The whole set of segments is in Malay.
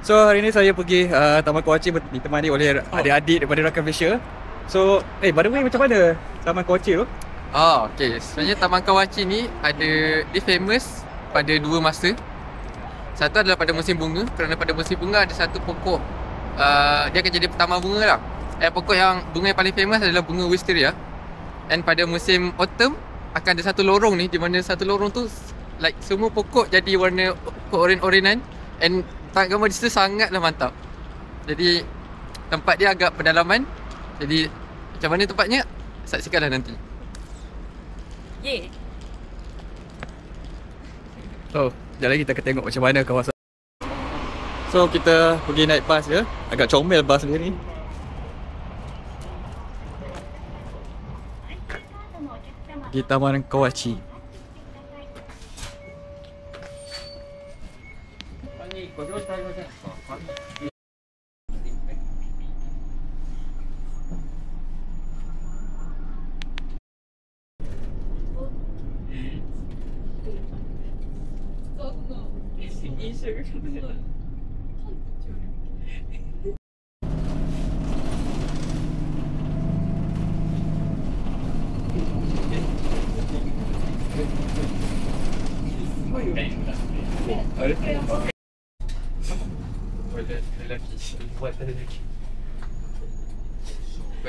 So hari ni saya pergi Taman Kewaci ditemani oleh adik-adik daripada rakan Malaysia. So, by the way, macam mana Taman Kewaci tu? Okay. Sebenarnya Taman Kewaci ni dia famous pada dua masa. Satu adalah pada musim bunga, kerana pada musim bunga ada satu pokok dia akan jadi taman bunga lah. Pokok yang bunga yang paling famous adalah bunga wisteria. And pada musim autumn akan ada satu lorong ni, di mana satu lorong tu like semua pokok jadi warna oren-orenan. And gambar di situ sangatlah mantap. Jadi tempat dia agak pedalaman. Jadi macam mana tempatnya, saksikanlah nanti. Yeah. So, sekejap lagi kita akan tengok macam mana kawasan. So, kita pergi naik bas je. Agak comel bas dia ni. Di Taman Kewaci.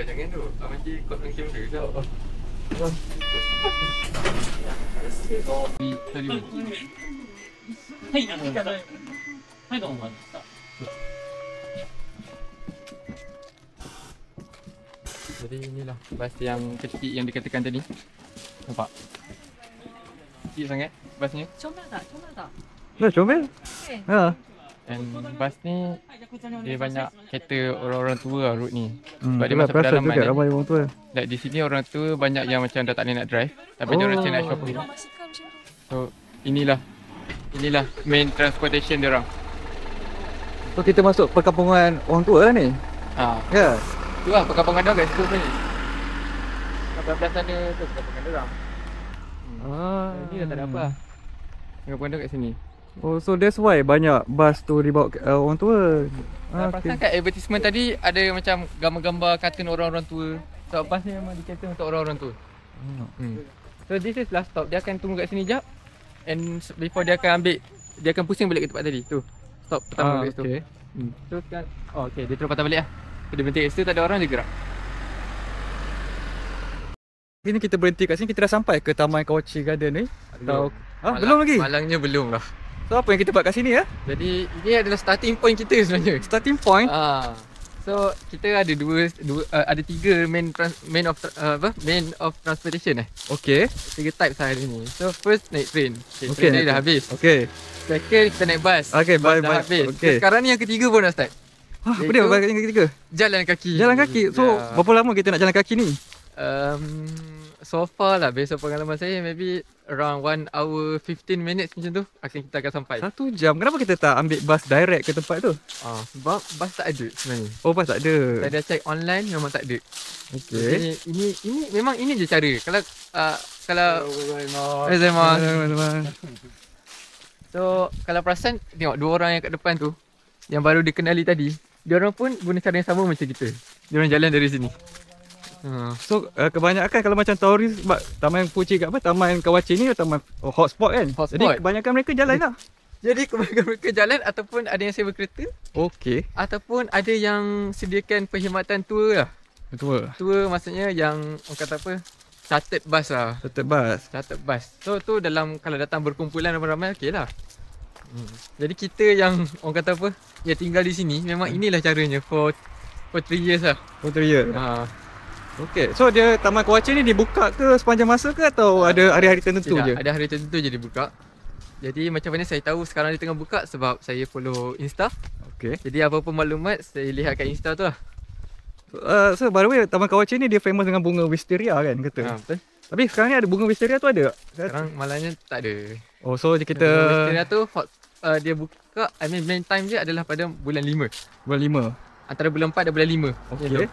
Jangan tu, Amanji kau nak kamera tau. Jadi inilah bas yang kecil yang dikatakan tadi. Nampak? Kecil sangat basnya. Comel tak? Dah comel? Okay. Ha. And bas ni dia banyak kereta orang-orang tua lah route ni. Sebab dia Itulah, masuk perasan pedalaman juga kan. ramai orang tua. Like di sini orang tua banyak yang macam dah tak boleh nak drive, tapi dia orang macam nak shopping. Basikal macam tu. So inilah main transportation dia orang. So, kita masuk perkampungan orang tua lah ni. Ya. Tu lah perkampungan dia kat situ sebenarnya. Belah sana tu perkampungan dia orang. Ni dah tak ada apa lah. Perkampungan dia kat sini. Oh, so that's why banyak bas tu dibawa orang tua. Perasan kat advertisement tadi ada macam gambar-gambar kartun orang-orang tua. Sebab bas ni memang dikata untuk orang-orang tua. So this is last stop. Dia akan tunggu kat sini jap. And before dia akan pusing balik ke tempat tadi. Tu. Stop pertama kat situ. Okay. So sekarang, okay, dia terus patah balik lah. So, dia berhenti kat situ, tak ada orang, dia gerak. Ini kita berhenti kat sini, kita dah sampai ke Taman Kewaci Garden ni? Atau belum lagi? Malangnya belum lah. So, apa yang kita buat kat sini ya? Jadi ini adalah starting point kita sebenarnya. Starting point? So kita ada ada tiga main of transportation Okay. Tiga types lah hari ni. So first naik train. Okay. Train dah habis. Okay. Second kita naik bus. Okay, bus dah bye. habis. Okay. Sekarang ni yang ketiga pun dah start. Apa dia yang ketiga? Jalan kaki. Jalan kaki. So, berapa lama kita nak jalan kaki ni? So far lah, based on pengalaman saya, maybe around 1 hour 15 minutes macam tu kita akan sampai. 1 jam. Kenapa kita tak ambil bus direct ke tempat tu? Sebab bus tak ada sebenarnya. Oh, bus tak ada. Saya dah check online, memang tak ada. Okay. Jadi memang ini je cara. Kalau So kalau perasan, tengok dua orang yang kat depan tu, yang baru dikenali tadi, diorang pun guna cara yang sama macam kita. Diorang jalan dari sini. So, kebanyakan kalau macam turis, Taman Kewaci Taman Kewaci ni taman hotspot kan? Hotspot. Jadi kebanyakan mereka jalan lah. Jadi kebanyakan mereka jalan, ataupun ada yang sewa kereta, Okay. ataupun ada yang sediakan perkhidmatan tour lah. Betul. Tour maksudnya yang orang kata apa, chartered bus lah. Tetap bus. Chartered bus. So tu dalam, kalau datang berkumpulan ramai-ramai, okey lah. Jadi kita yang orang kata apa, yang tinggal di sini, memang inilah caranya for 3 years lah. Oh, 3 year. Okay. So, dia Taman Kewaci ni dibuka ke sepanjang masa ke atau ada hari-hari tertentu Tidak, je? ada hari tertentu je dibuka. Jadi macam mana saya tahu sekarang dia tengah buka, sebab saya follow Insta. Okay. Jadi apa-apa maklumat saya lihat kat Insta tu lah. So, by the way, Taman Kewaci ni dia famous dengan bunga wisteria kan kata? Betul. Tapi sekarang ni ada bunga wisteria tu ada? Sekarang malangnya tak ada. Oh, so kita Wisteria tu dia buka, main time dia adalah pada bulan 5. bulan 5. Antara bulan 4 dan bulan 5. Okay.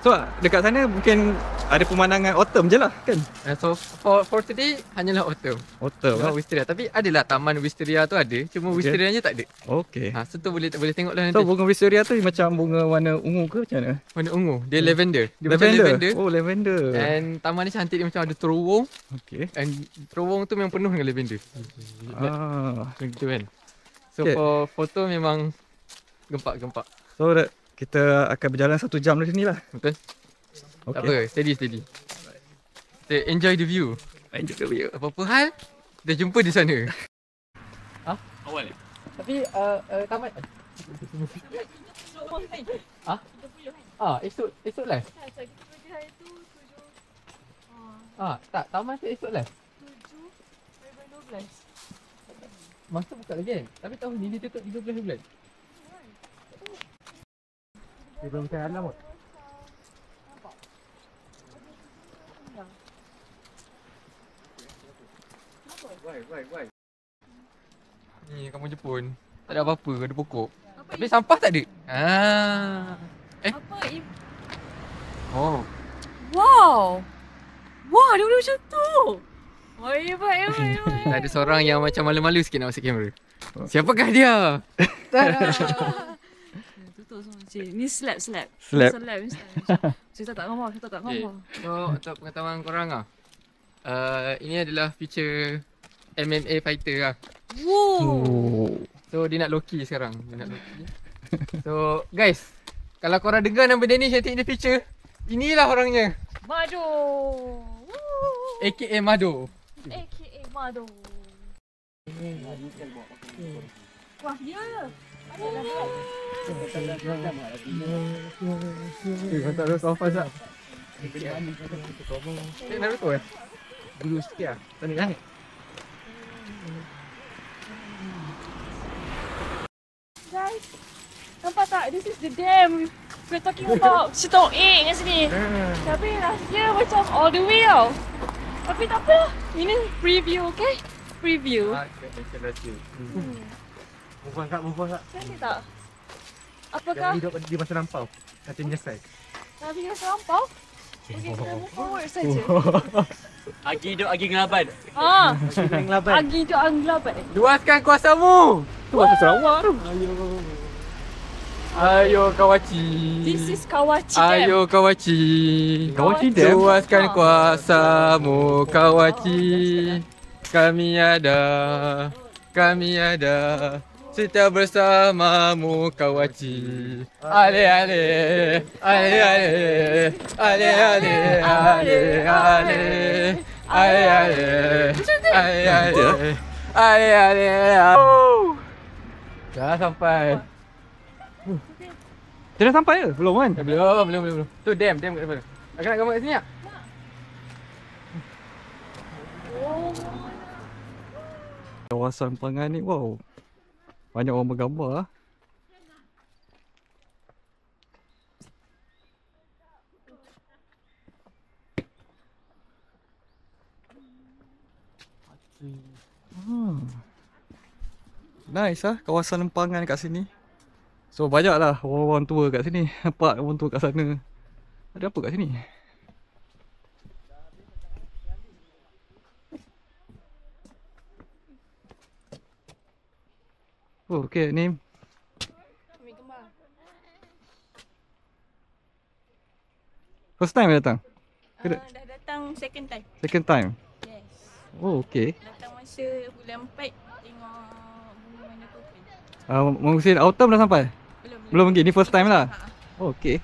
So dekat sana mungkin ada pemandangan autumn je lah kan? So for today hanyalah autumn. Autumn No Wisteria. Tapi adalah taman Wisteria tu ada. Cuma Wisterianya tak ada. Okay. So tu boleh tengok lah nanti. So bunga wisteria tu macam bunga warna ungu ke macam mana? Warna ungu. Dia lavender. Dia macam lavender. Oh lavender. And taman ni cantik, dia macam ada terowong. Okay. And terowong tu memang penuh dengan lavender. Gitu kan. So Okay. for foto memang gempak-gempak. So kita akan berjalan 1 jam dari sini lah. Betul? Tak Okay. apa, steady. Kita enjoy the view. Enjoy the view. Apa-apa hal, kita jumpa di sana. Awal. Tapi taman esok lah. Tak, taman tu esok lah. 7/12. Masa buka lagi kan? Tapi tahun ni dia tutup 13 bulan. Dia belum cari alam kot. Why? Ni kampung Jepun. Tak ada apa-apa, ada pokok. Tapi sampah tak ada. Apa? Oh. Wow! Wah, dia boleh macam tu! Oh, hebat. Ada seorang yang macam malu-malu sikit nak masuk kamera. Siapakah dia? Tutup semua. Cik, ni slap. Slap. Ni Saya tak gambar. So, untuk pengetahuan korang lah. Ini adalah feature MMA fighter lah. Wow! So, dia nak low-key sekarang. So, guys. Kalau korang dengar nama dia ni cantik in the future, inilah orangnya. Mado! AKA Mado. AKA Mado. Wah, ya! Kau tak ada sofa tak? Naruto Dulu sikit lah. Tak ni langit. Guys, nampak tak? This is the dam we're talking about. Sitong A kat sini. Tapi rasanya macam all the way tau. Tapi tak apa. Ini preview, okay? Preview. Move on kak. Cantik tak? Apakah? Di masa lampau. Kata menyesal. Nabi rasa lampau? Okay, kita move forward saja. Agi ngelaban. Ngelaban. Agi tu anglabat. Luaskan kuasamu. Tu bahasa Sarawak tu. Ayo Kawachi. This is Kawachi Dam. Ayo Kawachi. Kawachi Dam. Luaskan kuasamu Kawachi. Kami ada. Setia bersamamu Kawachi. Ale. Dah sampai. Dah sampai ke? Belum kan? Belum. Tu dam kat depan. Aku nak gambar kat sini tak? Kawasan Pangan ni, wow. Banyak orang bergambar lah. Nice lah kawasan Empangan kat sini. So banyak lah orang-orang tua kat sini. Nampak orang tua kat sana. Ada apa kat sini? Oh okay ni. Ambil gambar. First time datang? Dah datang second time. Second time? Yes. Oh okay. Datang masa bulan 4 tengok bunga warna purple. Musim autumn dah sampai? Belum lagi, ni first time lah. Oh, okay.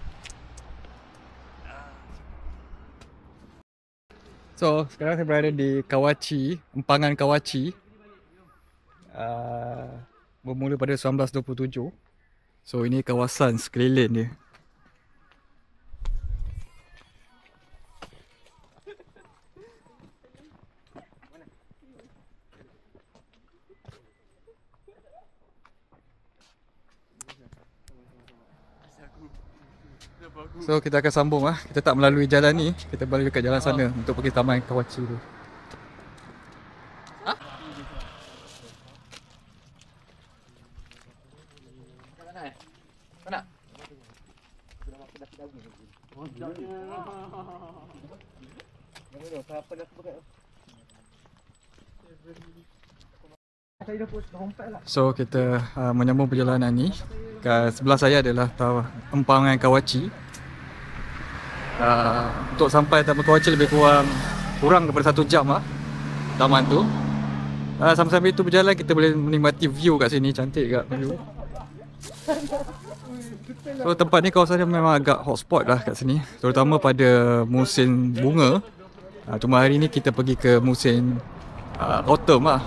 So sekarang saya berada di Kawachi, Empangan Kawachi. Bermula pada 1927. So ini kawasan sekeliling dia. So kita akan sambung lah. Kita tak melalui jalan ni, kita melalui dekat jalan sana untuk pergi taman Kawachi tu. So kita menyambung perjalanan ni. Kat sebelah saya adalah empangan Kawachi. Untuk sampai taman Kawachi lebih kurang daripada 1 jam lah taman tu. Sambil-sambil tu berjalan kita boleh menikmati view kat sini, cantik kat view. So tempat ni kawasan dia memang agak hotspot lah kat sini, terutama pada musim bunga. Cuma hari ni kita pergi ke musim autumn lah.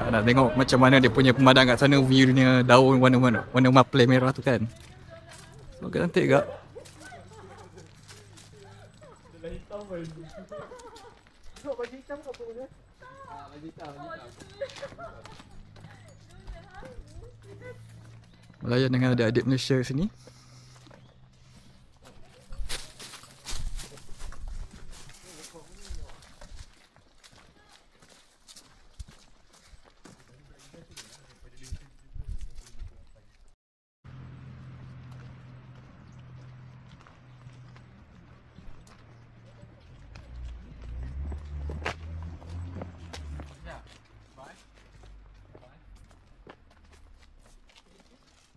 Nak tengok macam mana dia punya pemandangan kat sana, view dia daun warna maple merah tu kan. So cantik gak. Melayan dengan adik-adik Malaysia sini.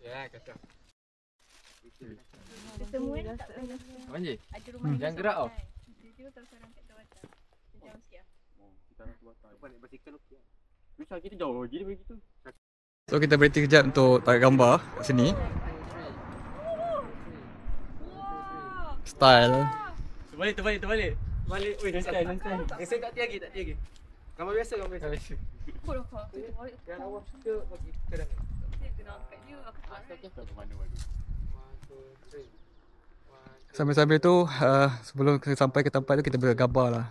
Ya, kacau. Ketemu ni tak payah. Apa je? Ada rumah Jangan gerak tau. Tiba-tiba terus orang kat Tawata. Sejam sikit lah. Kita nak buat apa ni basikal okey. Bisa kita jauh jadi begitu. So kita berhenti kejap untuk tarik gambar kat sini. Style. Terbalik. Balik. Oi, style. Saya tak tiagi. Gambar biasa. Apa dah kau? Yang awak suka bagi kadang. Saya kena angkat dia. Aku tak nak. Sambil-sambil tu sebelum kita sampai ke tempat tu kita bergambar lah.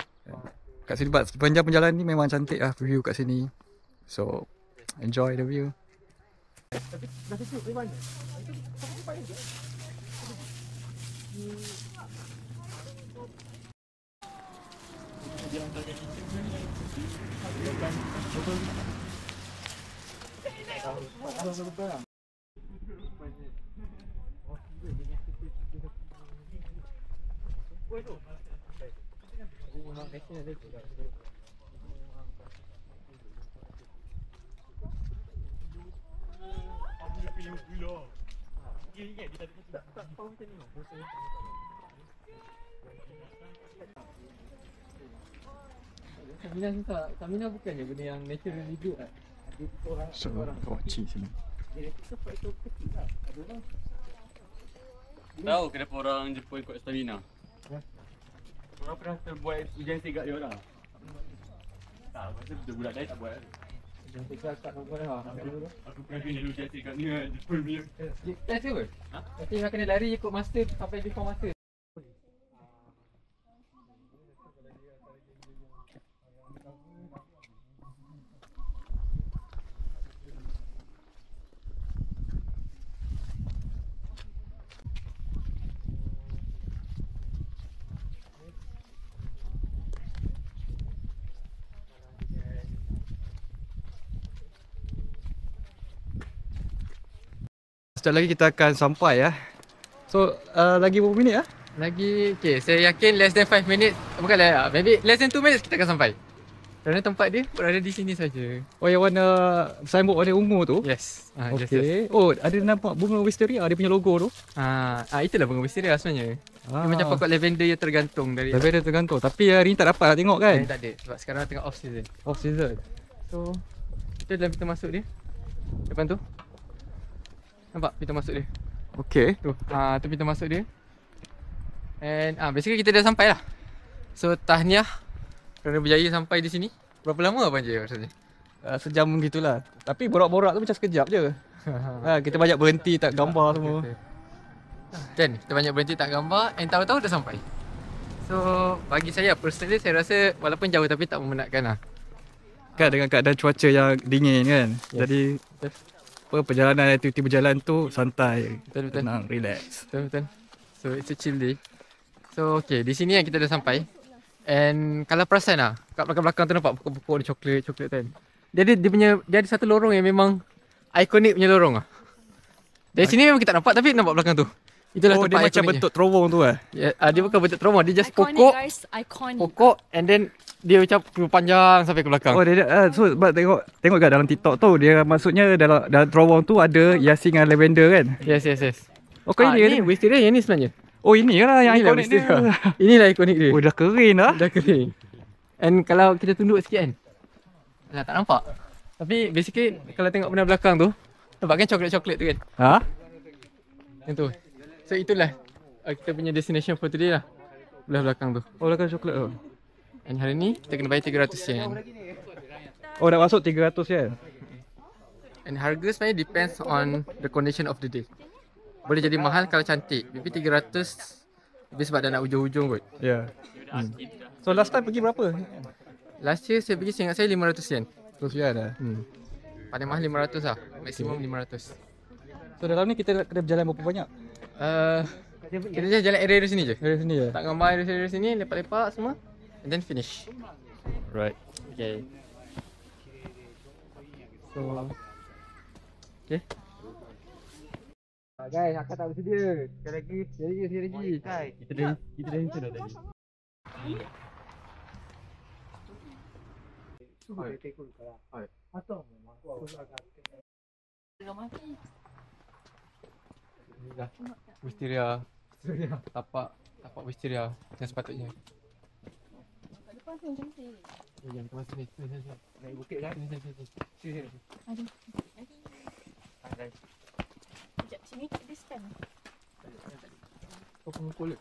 Kat sini sepanjang perjalanan ni memang cantik lah view kat sini. So enjoy the view. Stamina bukannya benda yang natural hidup kan? So Kawachi sini. Tahu kenapa orang Jepun kuat stamina? Orang pernah terbuat urgency kat dia orang. Tak, masa budak lain tak buat. Jangan kat nombor dah. Aku pernah kena urgency kat ni Jepun punya. Test ke apa? Tapi nak kena lari ikut master sampai before master. Sekejap lagi kita akan sampai ya. So lagi berapa minit ya? Lagi, okay, saya yakin less than 5 minutes. Bukanlah, maybe less than 2 minutes kita akan sampai. Kerana tempat dia berada di sini saja. Oh yang warna signboard warna ungu tu? Yes. Okay. Yes. Oh ada nampak bunga wisteria, dia punya logo tu. Itulah bunga wisteria sebenarnya. Dia macam pokok lavender yang tergantung dari. Lavender tergantung. Tapi hari ni tak dapat nak tengok kan? Tak ada. Sebab sekarang tengah off season. Off season. So, kita dalam pintu masuk dia. Depan tu. Nampak pintu masuk dia? Okay. Tu. Tu pintu masuk dia. And basically kita dah sampai lah. So tahniah kerana berjaya sampai di sini. Berapa lama abang je rasanya? Sejam gitulah. Tapi borak-borak tu macam sekejap je. Kita banyak berhenti tak gambar semua. Kan, kita banyak berhenti tak gambar and tahu-tahu dah sampai. So bagi saya personally saya rasa walaupun jauh tapi tak memenatkan lah. Kan dengan keadaan cuaca yang dingin kan. Yes. Jadi perjalanan aktiviti berjalan tu santai, Betul. tenang, relax. Betul. So it's a chill day. So okay, di sini yang kita dah sampai. And kalau perasan lah, kat belakang-belakang tu nampak pokok-pokok ni coklat kan. Dia ada satu lorong yang memang ikonik punya lorong lah. Dari sini memang kita tak nampak tapi nampak belakang tu. Itulah Oh, dia tempat macam ikoniknya. bentuk terowong tu eh. Dia bukan bentuk terowong, dia just Iconic pokok, guys, iconic. pokok and then dia macam panjang sampai ke belakang. Oh, so sebab tengok kat dalam TikTok tu, dia maksudnya dalam terowong tu ada hiasi dengan lavender kan. Yes. Oh, kau Ini ini. wisteria yang ni sebenarnya. Oh, inilah yang Inilah ikonik dia. wisteria. Inilah ikonik dia. Oh, dah kering dah. Dah kering. And kalau kita tunduk sikit kan, dah tak nampak. Tapi basically kalau tengok benda belakang tu, nampak kan coklat-coklat tu kan? Ha? Yang tu. So itulah kita punya destination for today lah. Belah belakang tu. Oh, belakang coklat tu. And hari ni kita kena bayar 300 sen. Oh, dah masuk 300 kan? And harga sebenarnya depends on the condition of the day. Boleh jadi mahal kalau cantik. Maybe 300 lebih sebab dah nak hujung-hujung kot. Ya. So last time pergi berapa? Last year saya pergi, seingat saya 500 sen. Terus ya dah. Paling mahal 500 lah. Maksimum 500. So dalam ni kita kena berjalan berapa banyak? Kita just jalan area sini je. Dari sini je. Tak gambar area sini, lepak-lepak semua. And then finish. Right. Okay. So okay. Guys, akak tak bersedia. Sekali lagi. Kita dah intro dah tadi. Inilah wisteria. Tapak wisteria yang sepatutnya. Kat depan tu macam ni. Yang kemas sini. Naik bukit kan? Sini. Aduh. Sekejap, sini dia stand. Kau pengukul ke?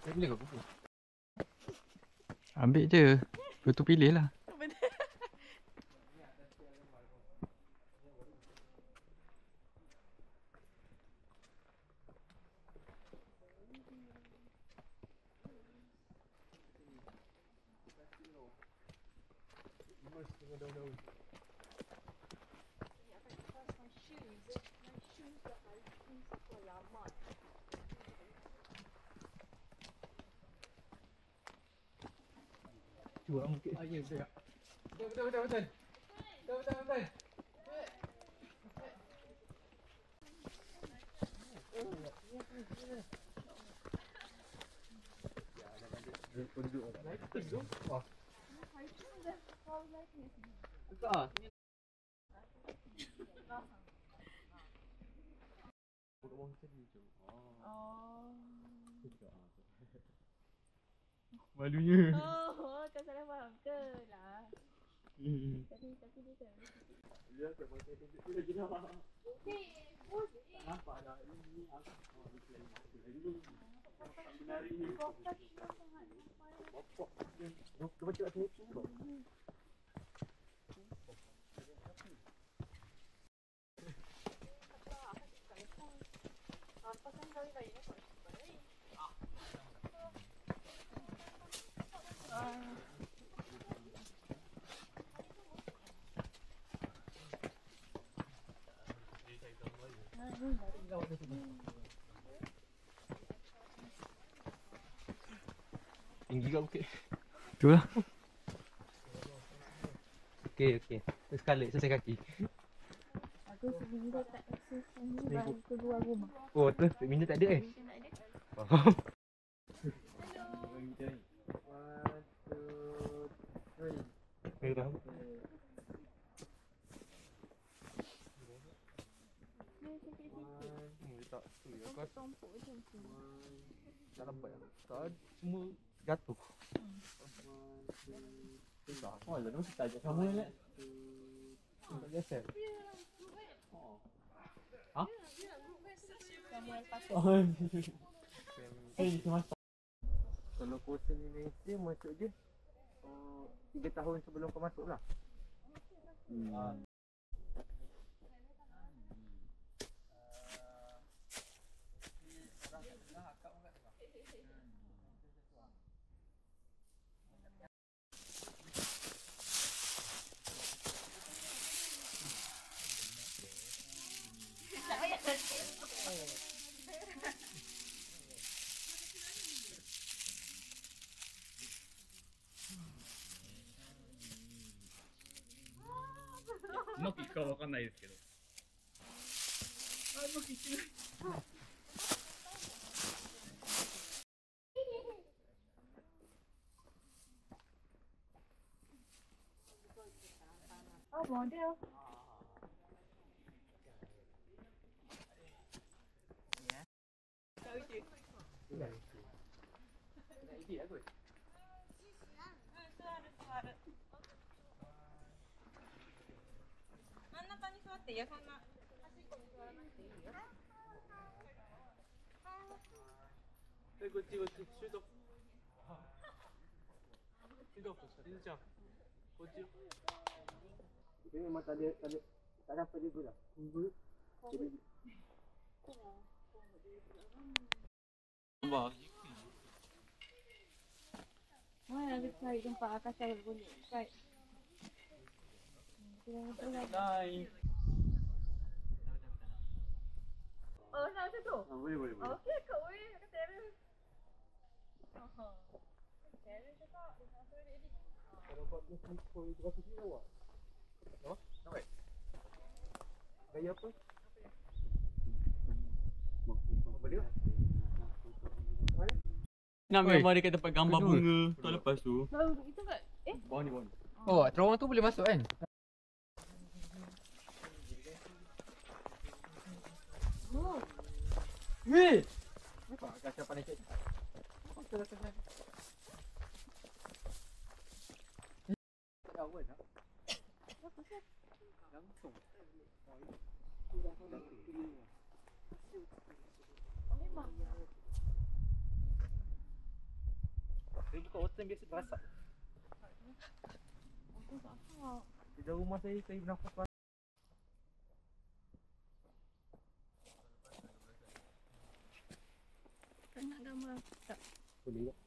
Saya boleh kau pukul? Ambil je. Lepas tu pilih lah. Ya, betul. Betul. Malunya. Oh, kau salah faham ke lah. Tapi dia kan. Tinggi kat bukit. Tu lah. Okey. Terus kalik selesai kaki. Aku seminggu tak exercise ni baru keluar rumah. Oh, tu minda tak ada eh? Faham? Tompok je tu. Tak lambat lah. Tak, semua jatuh. Oh, lalu kita ajak sama ni. Tak biasa. Ha? Samuel Patel. Oh, ini semasa. Kalau kursus Indonesia masuk je 3 tahun sebelum kau masuk lah. Oh, model. Dia memang tak dapat dia gula. Mana ada cari tempat akas saya boleh. Right. Oh, macam tu? Boleh. Okey, kau boleh. Aku terus. Terus cakap. Kalau buat ni itu rasa sini awak. Apa? Nampak? Gaya apa? Apa dia? Nak memang dia kat tempat gambar bunga. Tak lepas tu. Baru itu kat. Bawah ni. Oh, terowong tu boleh masuk kan? Oh. Weh! Nampak kaca pandai cek. Awal dah. Langsung. Memang. Dia buka hotel biasa berasak. Aku tak tahu. Di dalam rumah saya bernafas panas. Tak nak gambar. Tak. Boleh tak?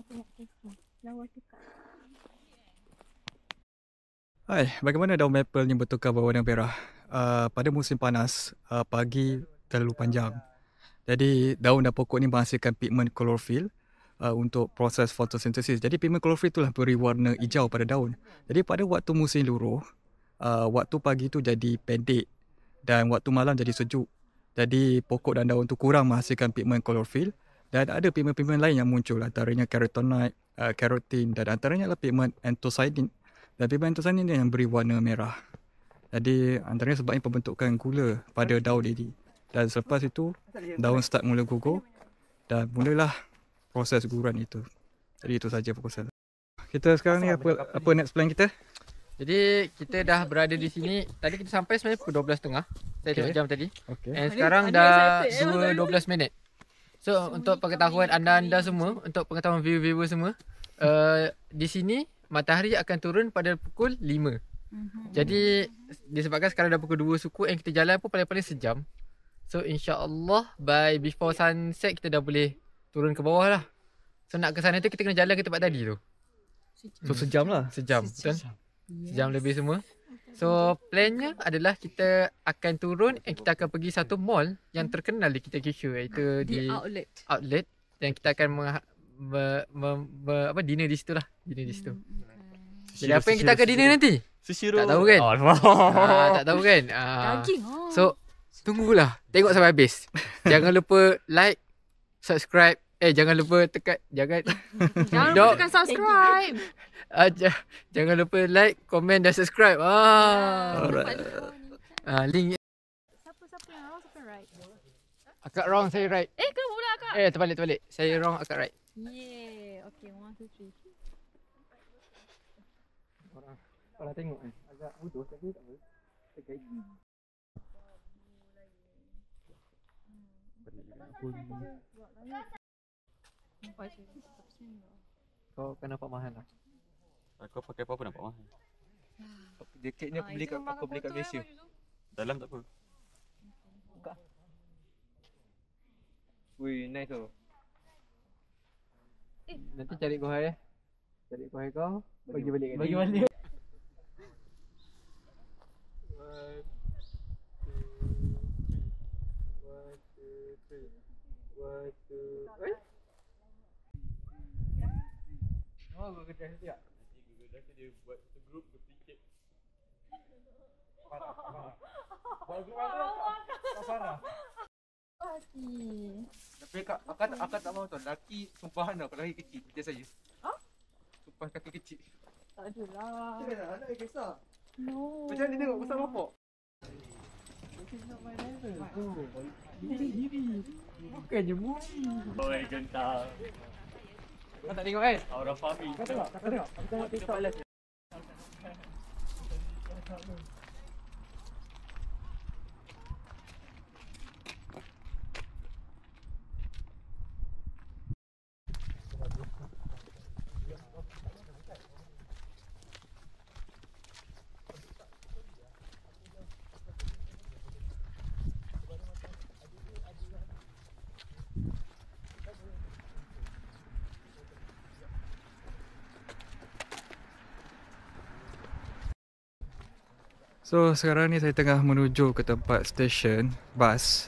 Aku nak test. Lawa cakap. Hai, bagaimana daun maple ni bertukar berwarna merah? Pada musim panas, pagi terlalu panjang. Jadi daun dan pokok ni menghasilkan pigmen klorofil untuk proses fotosintesis. Jadi pigmen klorofil itulah beri warna hijau pada daun. Jadi pada waktu musim luruh, waktu pagi tu jadi pendek dan waktu malam jadi sejuk. Jadi pokok dan daun tu kurang menghasilkan pigmen klorofil dan ada pigmen-pigmen lain yang muncul, antaranya carotenoid, carotin dan antaranya adalah pigmen anthocyanin. Dan pigmen anthocyanin ni yang beri warna merah. Jadi antaranya sebabnya pembentukan gula pada daun ini. Dan selepas itu daun start mula gugur dan mulalah proses guguran itu. Jadi itu saja fokus saya. Kita sekarang ni apa next plan kita? Jadi kita dah berada di sini. Tadi kita sampai sebenarnya pukul 12.30. Saya tengok jam tadi. Okay. And sekarang dah 2.12 minit. So untuk pengetahuan anda-anda semua, untuk pengetahuan viewer-viewer semua, di sini matahari akan turun pada pukul 5. Jadi disebabkan sekarang dah pukul 2 suku and kita jalan pun paling-paling sejam. So insya-Allah by before sunset kita dah boleh turun ke bawah lah. So nak ke sana tu kita kena jalan ke tempat tadi tu. So sejam lah. Sejam, betul? Sejam lebih semua. So plannya adalah kita akan turun and kita akan pergi satu mall yang terkenal di kita Kishu, iaitu di outlet dan kita akan dinner di situ lah. Dinner di situ. Jadi apa yang kita akan dinner nanti? Seshiro. Tak tahu kan? Tak tahu kan? Daging. So tunggulah. Tengok sampai habis. Jangan lupa like, subscribe. Jangan lupa tekan. Jangan lupa tekan subscribe. Jangan lupa like, komen dan subscribe. Link. Siapa yang wrong, siapa yang right? Akak wrong, saya right. Kamu pula akak. Terbalik. Saya wrong, akak right. Yeah. Okay, 1, 2, 3. Kalau tengok kan agak bodoh tapi tak apa. Tegai. Kau akan nampak mahal lah. Kau pakai apa-apa nampak mahal. Jaket ni aku beli kat Malaysia. Dalam tak apa. Buka. Wih, nice tu. Nanti cari kohai. Cari kohai kau. Bagi balik kat Bagi dia. balik. 1, 2, 3. Oh, Google Drive tu tak? Google Drive dia buat satu group duplicate. Parah. Buat group apa? Parah. Tapi akak tak mahu tau. Laki sumpahan tau. Kalau laki kecil macam saya. Sumpah kaki kecil. Tak ada lah. Macam mana anak yang kisah? No. Macam mana dia tengok besar bapak? Bukannya movie. Oi, gentang. Kau tak tengok kan? Aura farming. Kau tengok, kau tengok. Aku tengok TikTok live. So sekarang ni saya tengah menuju ke tempat stesen bas.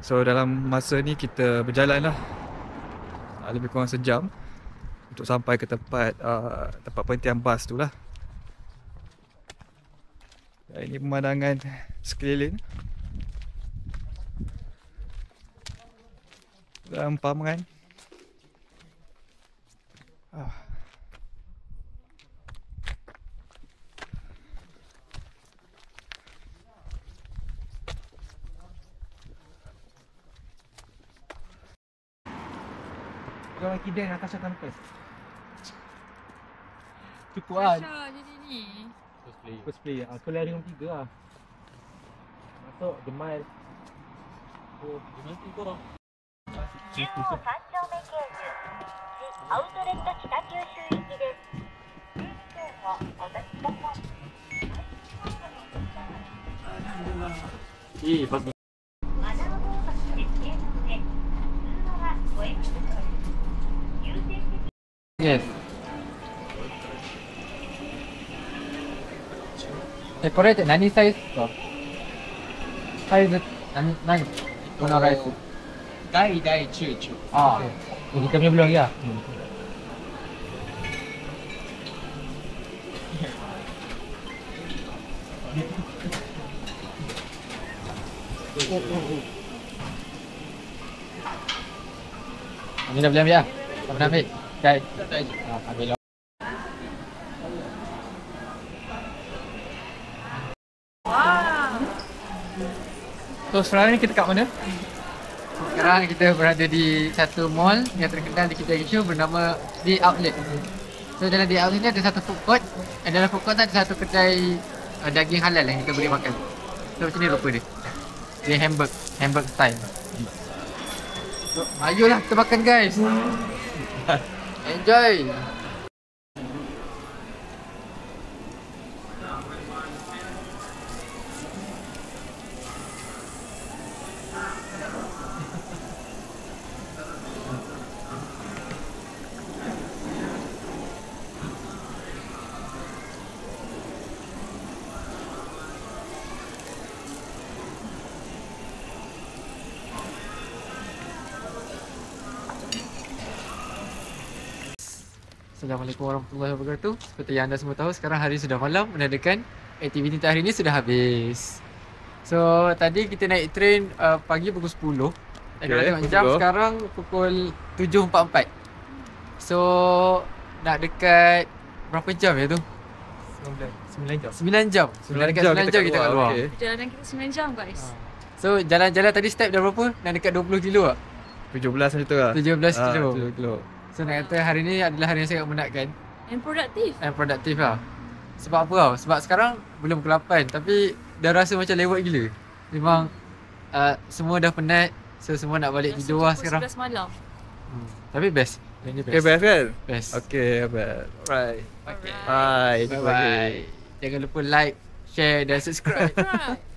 So dalam masa ni kita berjalan lah lebih kurang sejam untuk sampai ke tempat tempat penghentian bas tu lah. Dan ini pemandangan sekeliling dalam Pameran. Kau lagi dan Natasha Campus. Cukup lah. Tasha jadi ni. Cosplay. Aku lari nombor 3 lah. Masuk Jemal. Oh, Jemal tu korang. 中央3丁目経由アウトレット北九州行きです。停止券をお出しください。マナーボード設定の上、通話はご遠慮ください。優先的 Yes.これって何サイズですか？サイズ何？このライス。大中中。Ah. Kita punya belum lagi lah. Ini dah boleh ambil lah. Tak pernah ambil? Okay. Ambil lah. So sekarang ni kita kat mana? Sekarang kita berada di satu mall yang terkenal di Kutai Kishu bernama The Outlet. So dalam The Outlet ni ada satu food court. Dan dalam food court tu ada satu kedai daging halal yang kita boleh makan. So macam ni rupa dia. Dia Hamburg style. So ayolah kita makan guys. Enjoy. Assalamualaikum warahmatullahi wabarakatuh. Seperti yang anda semua tahu, sekarang hari sudah malam, menandakan aktiviti untuk hari ini sudah habis. So tadi kita naik train pagi pukul 10. Dan kalau tengok jam sekarang pukul 7.44. So nak dekat berapa jam ya tu? 9 jam. 9 jam. Sudah dekat 9 jam kita kat luar. Perjalanan kita 9 jam guys. So jalan-jalan tadi step dah berapa? Nak dekat 20 kilo tak? 17 macam tu lah. 17 kilo. 17 kilo. So nak kata hari ni adalah hari yang sangat menakkan And produktif. and produktif lah. Sebab apa tau? Sebab sekarang belum pukul 8 tapi dah rasa macam lewat gila. Memang semua dah penat. So semua nak balik tidur lah sekarang. 11 malam. Tapi best. Ini Okay, best. best kan? Best. Okay, best. Alright. Okay. Bye. Bye bye. Jangan lupa like, share dan subscribe. Right.